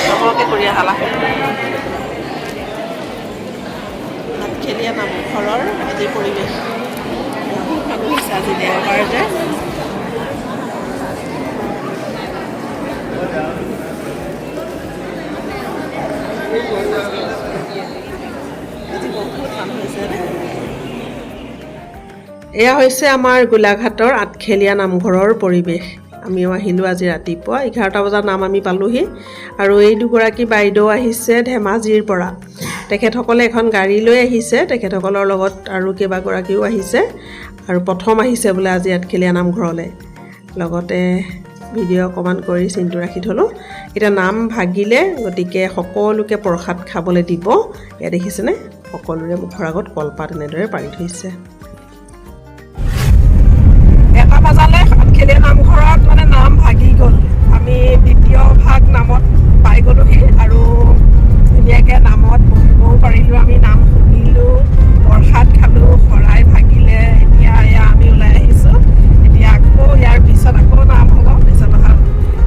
সকলোকে কৰি আহালা খেলীয়া নামঘৰৰ আজিৰ পৰিৱেশ ভালো হৈছে আজি দেওবাৰ যে এয়া হৈছে আমাৰ গোলাঘাটৰ আঠখেলীয়া নামঘৰৰ পৰিৱেশ আমিও আহিলোঁ আজি ৰাতিপুৱা 11টা বজাত নাম আমি পালোহি আৰু এই দুগৰাকী বাইদেউ আহিছে ধেমাজিৰ পৰা তেখেতসকলে এখন গাড়ী লৈ আহিছে তেখেতসকলৰ লগত আৰু কেইবাগৰাকীও আহিছে আৰু প্ৰথম আহিছে বোলে আজি আঠখেলীয়া নামঘৰলৈ লগতে ভিডিঅ' অকণমান কৰি চিনটো ৰাখি থলোঁ এতিয়া নাম ভাগিলে গতিকে সকলোকে প্ৰসাদ খাবলৈ দিব এয়া দেখিছেনে সকলোৰে মুখৰ আগত কলপাত এনেদৰে পাৰি থৈছে এটা বজালে আঠখেলীয়া নামঘৰত মানে নাম ভাগি গ'ল আমি দ্বিতীয় ভাগ নামত পাই গ'লোহি আৰু ধুনীয়াকৈ নামত বহিবও পাৰিলোঁ আমি নাম শুনিলোঁ প্ৰসাদ খালোঁ শৰাই ভাগিলে এতিয়া এয়া আমি ওলাই আহিছোঁ এতিয়া আকৌ ইয়াৰ পিছত আকৌ নাম হ'ব পিছত অহা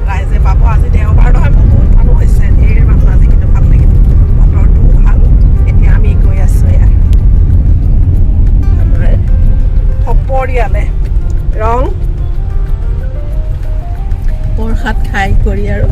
ৰাইজে পাব আজি দেওবাৰ নহয় বহুত মানুহ হৈছে ধেৰ মানুহ আজি কিন্তু ভাল লাগিল বতৰটোও ভাল এতিয়া আমি গৈ আছোঁ ইয়াত সপৰিয়ালে ৰং প্ৰসাদ খাই কৰি আৰু